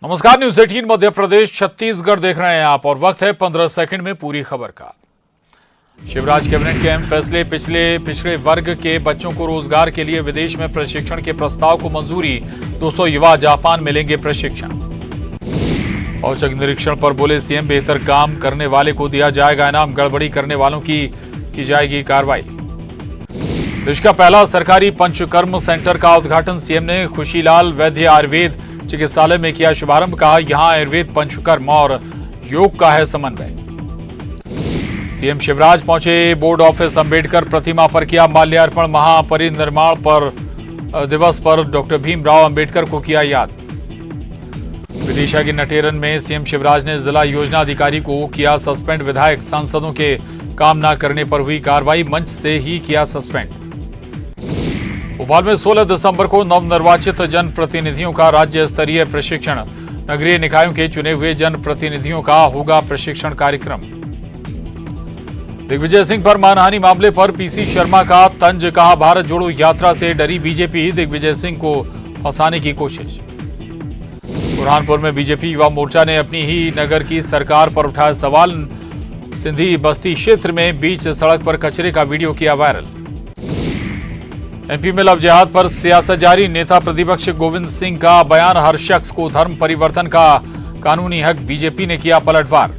नमस्कार, न्यूज 18 मध्य प्रदेश छत्तीसगढ़ देख रहे हैं आप और वक्त है 15 सेकंड में पूरी खबर का। शिवराज कैबिनेट के अहम फैसले। पिछड़े वर्ग के बच्चों को रोजगार के लिए विदेश में प्रशिक्षण के प्रस्ताव को मंजूरी। 200 युवा जापान में लेंगे प्रशिक्षण। औचक निरीक्षण पर बोले सीएम, बेहतर काम करने वाले को दिया जाएगा इनाम, गड़बड़ी करने वालों की जाएगी कार्रवाई। देश का पहला सरकारी पंचकर्म सेंटर का उद्घाटन सीएम ने खुशीलाल वैद्य आयुर्वेद चिकित्सालय में किया शुभारंभ। कहा, यहां आयुर्वेद, पंचकर्म और योग का है समन्वय। सीएम शिवराज पहुंचे बोर्ड ऑफिस, अंबेडकर प्रतिमा पर किया माल्यार्पण। महापरिनिर्वाण दिवस पर डॉक्टर भीमराव अंबेडकर को किया याद। विदिशा की नटेरन में सीएम शिवराज ने जिला योजना अधिकारी को किया सस्पेंड। विधायक सांसदों के काम न करने पर हुई कार्रवाई, मंच से ही किया सस्पेंड। भोपाल में 16 दिसंबर को नवनिर्वाचित जनप्रतिनिधियों का राज्य स्तरीय प्रशिक्षण। नगरीय निकायों के चुने हुए जनप्रतिनिधियों का होगा प्रशिक्षण कार्यक्रम। दिग्विजय सिंह पर मानहानि मामले पर पीसी शर्मा का तंज। कहा, भारत जोड़ो यात्रा से डरी बीजेपी, दिग्विजय सिंह को फंसाने की कोशिश। बुरहानपुर में बीजेपी युवा मोर्चा ने अपनी ही नगर की सरकार पर उठाया सवाल। सिंधी बस्ती क्षेत्र में बीच सड़क पर कचरे का वीडियो किया वायरल। एमपी में लव जिहाद पर सियासत जारी। नेता प्रतिपक्ष गोविंद सिंह का बयान, हर शख्स को धर्म परिवर्तन का कानूनी हक, बीजेपी ने किया पलटवार।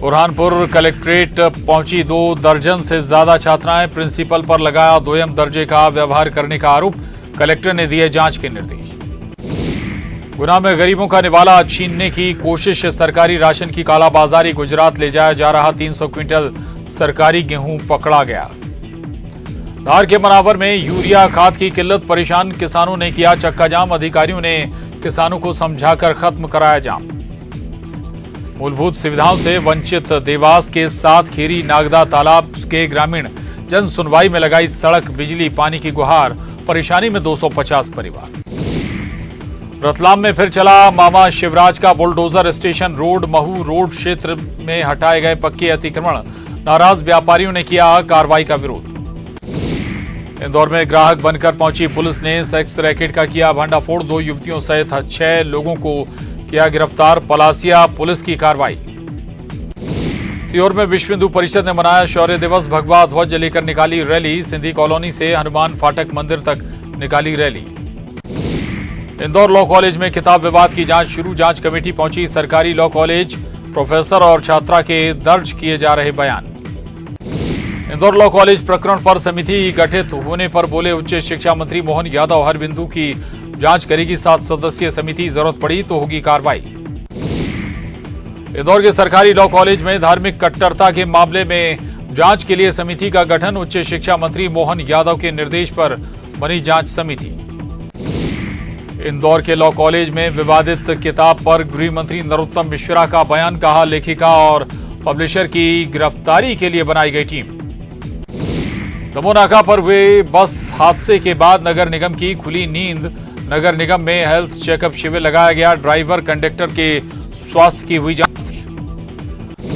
बुरहानपुर कलेक्ट्रेट पहुंची 2 दर्जन से ज्यादा छात्राएं। प्रिंसिपल पर लगाया 2ym दर्जे का व्यवहार करने का आरोप। कलेक्टर ने दिए जांच के निर्देश। गुना में गरीबों का निवाला छीनने की कोशिश। सरकारी राशन की कालाबाजारी। गुजरात ले जाया जा रहा 300 क्विंटल सरकारी गेहूं पकड़ा गया। धार के मनावर में यूरिया खाद की किल्लत, परेशान किसानों ने किया चक्का जाम। अधिकारियों ने किसानों को समझाकर खत्म कराया जाम। मूलभूत सुविधाओं से वंचित देवास के साथ खेरी नागदा तालाब के ग्रामीण जन सुनवाई में लगाई सड़क, बिजली, पानी की गुहार। परेशानी में 250 परिवार। रतलाम में फिर चला मामा शिवराज का bulldozer. Station road, Mhow road क्षेत्र में हटाए गए पक्के अतिक्रमण। नाराज व्यापारियों ने किया कार्रवाई का विरोध। इंदौर में ग्राहक बनकर पहुंची पुलिस ने सेक्स रैकेट का किया भंडाफोड़। 2 युवतियों सहित 6 लोगों को किया गिरफ्तार। पलासिया पुलिस की कार्रवाई। सीहोर में विश्व हिंदू परिषद ने मनाया शौर्य दिवस। भगवा ध्वज लेकर निकाली रैली। सिंधी कॉलोनी से हनुमान फाटक मंदिर तक निकाली रैली। इंदौर लॉ कॉलेज में किताब विवाद की जांच शुरू। जांच कमेटी पहुंची सरकारी लॉ कॉलेज। प्रोफेसर और छात्रा के दर्ज किए जा रहे बयान। इंदौर लॉ कॉलेज प्रकरण पर समिति गठित होने पर बोले उच्च शिक्षा मंत्री मोहन यादव, हर बिंदु की जांच करेगी 7 सदस्यीय समिति, जरूरत पड़ी तो होगी कार्रवाई। इंदौर के सरकारी लॉ कॉलेज में धार्मिक कट्टरता के मामले में जांच के लिए समिति का गठन। उच्च शिक्षा मंत्री मोहन यादव के निर्देश पर बनी जांच समिति। इंदौर के लॉ कॉलेज में विवादित किताब पर गृह मंत्री नरोत्तम मिश्रा का बयान। कहा, लेखिका और पब्लिशर की गिरफ्तारी के लिए बनाई गई टीम। दमोनाका पर हुए बस हादसे के बाद नगर निगम की खुली नींद। नगर निगम में हेल्थ चेकअप शिविर लगाया गया। ड्राइवर कंडक्टर के स्वास्थ्य की हुई जांच।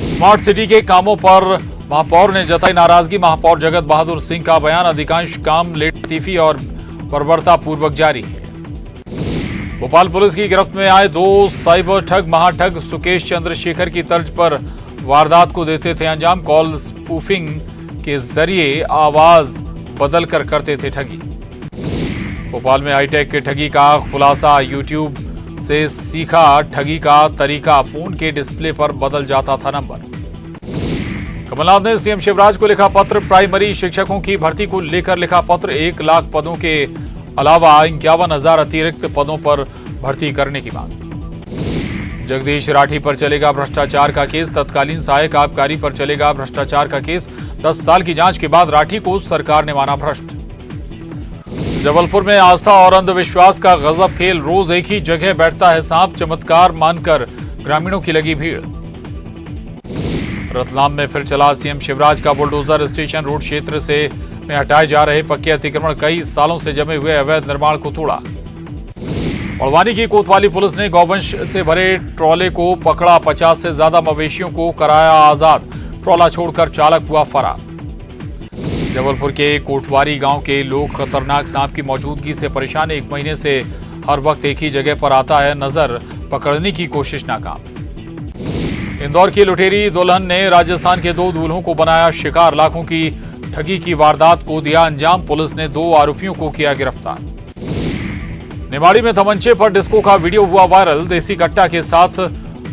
स्मार्ट सिटी के कामों पर महापौर ने जताई नाराजगी। महापौर जगत बहादुर सिंह का बयान, अधिकांश काम लेटतीफी और बर्बरता पूर्वक जारी है। भोपाल पुलिस की गिरफ्त में आए 2 साइबर ठग। महाठग सुकेश चंद्रशेखर की तर्ज पर वारदात को देते थे अंजाम। कॉल स्पूफिंग के जरिए आवाज बदलकर करते थे ठगी। भोपाल में हाईटेक के ठगी का खुलासा। यूट्यूब से सीखा ठगी का तरीका। फोन के डिस्प्ले पर बदल जाता था नंबर। कमलनाथ ने सीएम शिवराज को लिखा पत्र। प्राइमरी शिक्षकों की भर्ती को लेकर लिखा पत्र। 1 लाख पदों के अलावा 51,000 अतिरिक्त पदों पर भर्ती करने की मांग। जगदीश राठी पर चलेगा भ्रष्टाचार का केस। तत्कालीन सहायक आबकारी पर चलेगा भ्रष्टाचार का केस। 10 साल की जांच के बाद राठी को सरकार ने माना भ्रष्ट। जबलपुर में आस्था और अंधविश्वास का गजब खेल। रोज एक ही जगह बैठता है सांप, चमत्कार मानकर ग्रामीणों की लगी भीड़। रतलाम में फिर चला सीएम शिवराज का बुलडोजर। स्टेशन रोड क्षेत्र से में हटाए जा रहे पक्के अतिक्रमण। कई सालों से जमे हुए अवैध निर्माण को तोड़ा। बड़वानी की कोतवाली पुलिस ने गौवंश से भरे ट्रॉले को पकड़ा। 50 से ज्यादा मवेशियों को कराया आजाद। ट्रॉला छोड़कर चालक हुआ फरार। जबलपुर के कोटवारी गांव के लोग खतरनाक सांप की मौजूदगी से परेशान। 1 महीने से हर वक्त एक ही जगह पर आता है नजर, पकड़ने की कोशिश नाकाम। इंदौर की लुटेरी दुल्हन ने राजस्थान के 2 दूल्हों को बनाया शिकार। लाखों की ठगी की वारदात को दिया अंजाम। पुलिस ने 2 आरोपियों को किया गिरफ्तार। निवाड़ी में तमंचे पर डिस्को का वीडियो हुआ वायरल। देसी कट्टा के साथ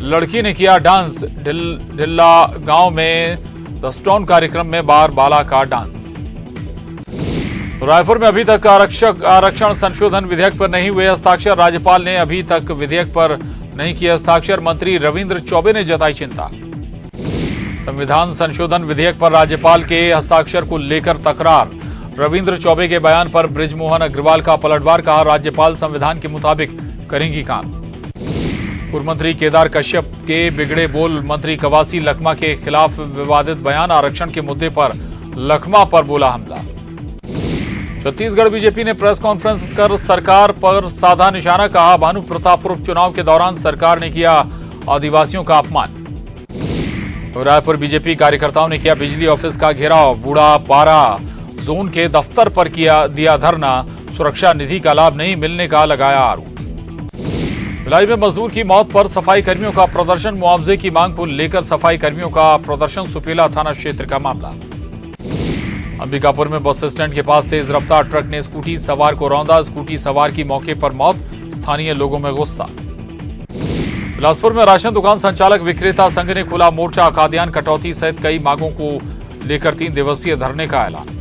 लड़की ने किया डांस। ढिल्ला गांव में द स्टोन कार्यक्रम में बार बाला का डांस। रायपुर में अभी तक आरक्षण संशोधन विधेयक पर नहीं हुए हस्ताक्षर। राज्यपाल ने अभी तक विधेयक पर नहीं किया हस्ताक्षर। मंत्री रविंद्र चौबे ने जताई चिंता। संविधान संशोधन विधेयक पर राज्यपाल के हस्ताक्षर को लेकर तकरार। रविंद्र चौबे के बयान पर बृजमोहन अग्रवाल का पलटवार। कहा, राज्यपाल संविधान के मुताबिक करेंगी काम। पूर्व मंत्री केदार कश्यप के बिगड़े बोल। मंत्री कवासी लखमा के खिलाफ विवादित बयान। आरक्षण के मुद्दे पर लखमा पर बोला हमला। छत्तीसगढ़ बीजेपी ने प्रेस कॉन्फ्रेंस कर सरकार पर साधा निशाना। कहा, भानु प्रतापपुर उपचुनाव के दौरान सरकार ने किया आदिवासियों का अपमान। रायपुर बीजेपी कार्यकर्ताओं ने किया बिजली ऑफिस का घेराव। बूढ़ा पारा जोन के दफ्तर पर दिया धरना। सुरक्षा निधि का लाभ नहीं मिलने का लगाया आरोप। भिलाई में मजदूर की मौत पर सफाई कर्मियों का प्रदर्शन। मुआवजे की मांग को लेकर सफाई कर्मियों का प्रदर्शन। सुपेला थाना क्षेत्र का मामला। अंबिकापुर में बस स्टैंड के पास तेज रफ्तार ट्रक ने स्कूटी सवार को रौंदा। स्कूटी सवार की मौके पर मौत। स्थानीय लोगों में गुस्सा। बिलासपुर में राशन दुकान संचालक विक्रेता संघ ने खुला मोर्चा। खाद्यान्न कटौती सहित कई मांगों को लेकर 3 दिवसीय धरने का ऐलान।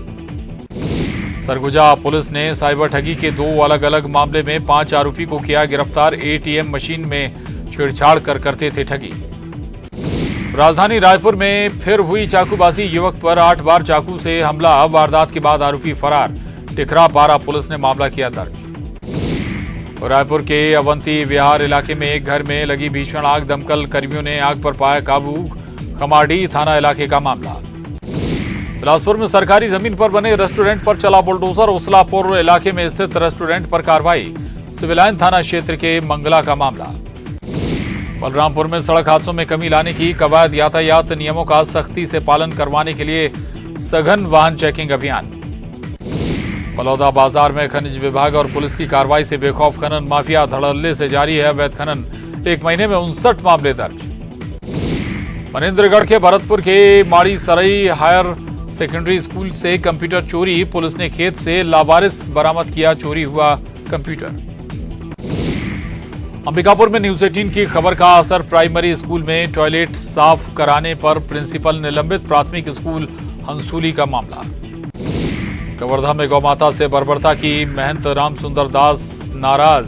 सरगुजा पुलिस ने साइबर ठगी के 2 अलग अलग मामले में 5 आरोपी को किया गिरफ्तार। एटीएम मशीन में छेड़छाड़ कर करते थे ठगी। राजधानी रायपुर में फिर हुई चाकूबाजी। युवक पर 8 बार चाकू से हमला। वारदात के बाद आरोपी फरार। टिकरा पारा पुलिस ने मामला किया दर्ज। रायपुर के अवंती विहार इलाके में एक घर में लगी भीषण आग। दमकल कर्मियों ने आग पर पाया काबू। खमाडी थाना इलाके का मामला। बिलासपुर में सरकारी जमीन पर बने रेस्टोरेंट पर चला बुलडोजर। उसलापुर इलाके में स्थित रेस्टोरेंट पर कार्रवाई। सिविल लाइन थाना क्षेत्र के मंगला का मामला। बलरामपुर में सड़क हादसों में कमी लाने की कवायद। यातायात नियमों का सख्ती से पालन करवाने के लिए सघन वाहन चेकिंग अभियान। बलौदा बाजार में खनिज विभाग और पुलिस की कार्रवाई से बेखौफ खनन माफिया। धड़ल्ले से जारी है अवैध खनन। 1 महीने में 59 मामले दर्ज। मनेन्द्रगढ़ के भरतपुर के माड़ी सरई हायर सेकेंडरी स्कूल से कंप्यूटर चोरी। पुलिस ने खेत से लावारिस बरामद किया चोरी हुआ कंप्यूटर। अंबिकापुर में न्यूज 18 की खबर का असर। प्राइमरी स्कूल में टॉयलेट साफ कराने पर प्रिंसिपल निलंबित। प्राथमिक स्कूल हंसूली का मामला। कवर्धा में गौमाता से बर्बरता की महंत रामसुंदर दास नाराज।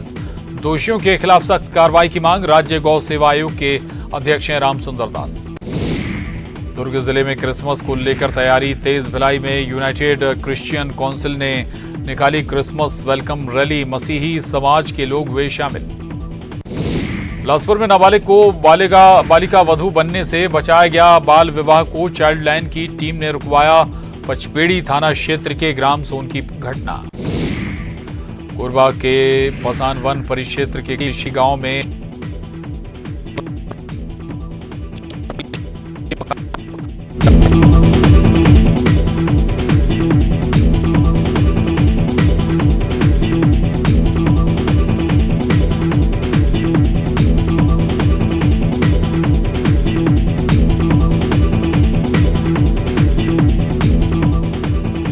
दोषियों के खिलाफ सख्त कार्रवाई की मांग। राज्य गौ सेवा आयोग के अध्यक्ष हैं रामसुंदर दास। दुर्ग जिले में क्रिसमस को लेकर तैयारी तेज। भिलाई में यूनाइटेड क्रिश्चियन काउंसिल ने निकाली क्रिसमस वेलकम रैली। मसीही समाज के लोग हुए शामिल। बिलासपुर में नाबालिग को बालिका वधू बनने से बचाया गया। बाल विवाह को चाइल्ड लाइन की टीम ने रुकवाया। पचपेड़ी थाना क्षेत्र के ग्राम सोन की घटना। कोरबा के पसान वन परिक्षेत्र के कृषि गांव में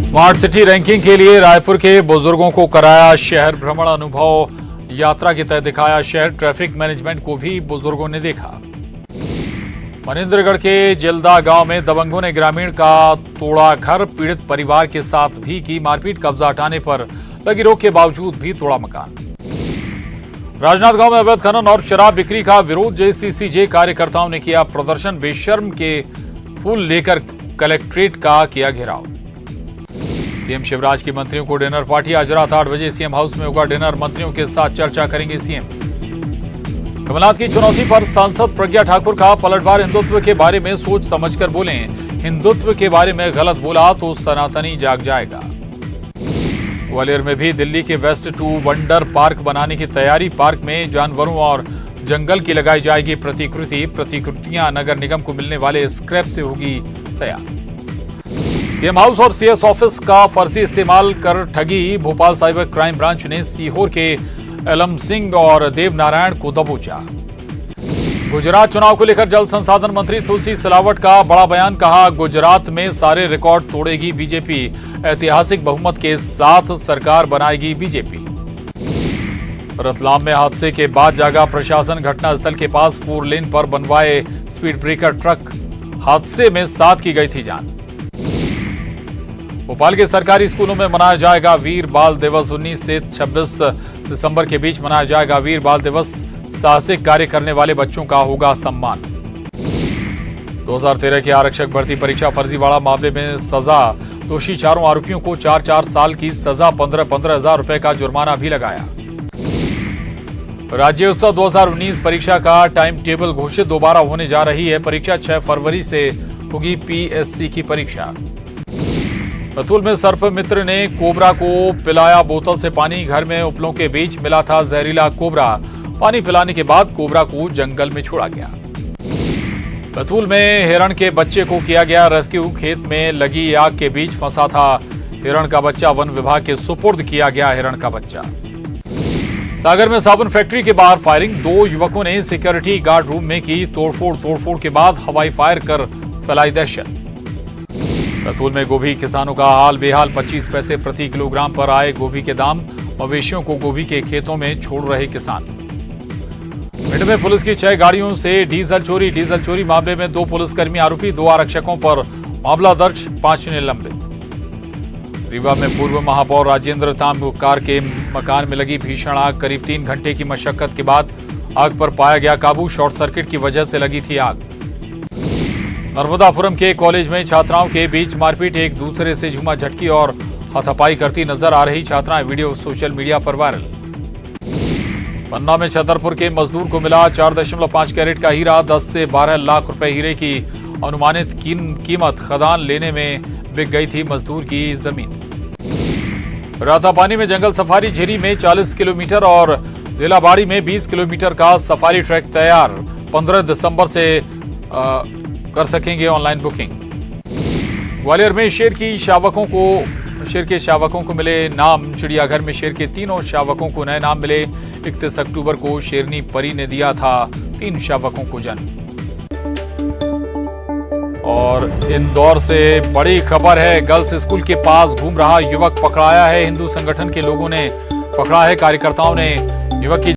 स्मार्ट सिटी रैंकिंग के लिए रायपुर के बुजुर्गों को कराया शहर भ्रमण। अनुभव यात्रा के तहत दिखाया शहर। ट्रैफिक मैनेजमेंट को भी बुजुर्गों ने देखा। मनेन्द्रगढ़ के जिलदा गांव में दबंगों ने ग्रामीण का तोड़ा घर। पीड़ित परिवार के साथ भी की मारपीट। कब्जा हटाने पर लगी रोक के बावजूद भी तोड़ा मकान। राजनांदगांव में अवैध खनन और शराब बिक्री का विरोध। जेसीसीजे कार्यकर्ताओं ने किया प्रदर्शन। बेशर्म के फूल लेकर कलेक्ट्रेट का किया घेराव। सीएम शिवराज की मंत्रियों को डिनर पार्टी। आज रात 8 बजे सीएम हाउस में होगा डिनर। मंत्रियों के साथ चर्चा करेंगे सीएम। कमलनाथ की चुनौती पर सांसद प्रज्ञा ठाकुर का पलटवार। हिंदुत्व के बारे में सोच समझकर बोलें। हिंदुत्व के बारे में गलत बोला तो सनातनी जाग जाएगा। ग्वालियर में भी दिल्ली के वेस्ट टू वंडर पार्क बनाने की तैयारी। पार्क में जानवरों और जंगल की लगाई जाएगी प्रतिकृति। प्रतिकृतियां नगर निगम को मिलने वाले स्क्रैप से होगी तैयार। सीएम हाउस और सीएस ऑफिस का फर्जी इस्तेमाल कर ठगी, भोपाल साइबर क्राइम ब्रांच ने सीहोर के एलम सिंह और देव नारायण को दबोचा। गुजरात चुनाव को लेकर जल संसाधन मंत्री तुलसी सिलावट का बड़ा बयान, कहा गुजरात में सारे रिकॉर्ड तोड़ेगी बीजेपी, ऐतिहासिक बहुमत के साथ सरकार बनाएगी बीजेपी। रतलाम में हादसे के बाद जागा प्रशासन, घटनास्थल के पास 4 लेन पर बनवाए स्पीड ब्रेकर ट्रक, हादसे में 7 की गई थी जान। भोपाल के सरकारी स्कूलों में मनाया जाएगा वीर बाल दिवस, 19 से 26 दिसंबर के बीच मनाया जाएगा वीर बाल दिवस, साहसिक कार्य करने वाले बच्चों का होगा सम्मान। 2013 की आरक्षक भर्ती परीक्षा फर्जीवाड़ा मामले में सजा, दोषी चारों आरोपियों को 4-4 साल की सजा, 15-15 हजार रुपए का जुर्माना भी लगाया। राज्योत्सव 2019 परीक्षा का टाइम टेबल घोषित, दोबारा होने जा रही है परीक्षा, 6 फरवरी से होगी पीएससी की परीक्षा। बैतूल में सर्प मित्र ने कोबरा को पिलाया बोतल से पानी, घर में उपलों के बीच मिला था जहरीला कोबरा, पानी पिलाने के बाद कोबरा को जंगल में छोड़ा गया। बैतूल में हिरण के बच्चे को किया गया रेस्क्यू, खेत में लगी आग के बीच फंसा था हिरण का बच्चा, वन विभाग के सुपुर्द किया गया हिरण का बच्चा। सागर में साबुन फैक्ट्री के बाहर फायरिंग, 2 युवकों ने सिक्योरिटी गार्ड रूम में की तोड़फोड़ के बाद हवाई फायर कर फैलाई दहशत। बैतूल में गोभी किसानों का हाल बेहाल, 25 पैसे प्रति किलोग्राम पर आए गोभी के दाम, मवेशियों को गोभी के खेतों में छोड़ रहे किसान। भिंड में पुलिस की 6 गाड़ियों से डीजल चोरी मामले में 2 पुलिसकर्मी आरोपी, 2 आरक्षकों पर मामला दर्ज, 5 निलंबित। रीवा में पूर्व महापौर राजेंद्र ताम्बुकार के मकान में लगी भीषण आग, करीब 3 घंटे की मशक्कत के बाद आग पर पाया गया काबू, शॉर्ट सर्किट की वजह से लगी थी आग। नर्मदापुरम के कॉलेज में छात्राओं के बीच मारपीट, एक दूसरे से झूमा झटकी और हाथापाई करती नजर आ रही छात्राएं, वीडियो सोशल मीडिया पर वायरल। पन्ना में छतरपुर के मजदूर को मिला 4.5 कैरेट का हीरा, 10 से 12 लाख रुपए हीरे की अनुमानित कीमत, खदान लेने में बिक गई थी मजदूर की जमीन। रातापानी में जंगल सफारी, झिरी में 40 किलोमीटर और जिलाबाड़ी में 20 किलोमीटर का सफारी ट्रैक तैयार, 15 दिसंबर से कर सकेंगे ऑनलाइन बुकिंग। ग्वालियर में शेर के शावकों को मिले नाम, चिड़ियाघर में शेर के 3 शावकों को नए नाम मिले, 31 अक्टूबर को शेरनी परी ने दिया था 3 शावकों को जन्म। और इंदौर से बड़ी खबर है, गर्ल्स स्कूल के पास घूम रहा युवक पकड़ाया है, हिंदू संगठन के लोगों ने पकड़ा है, कार्यकर्ताओं ने युवक की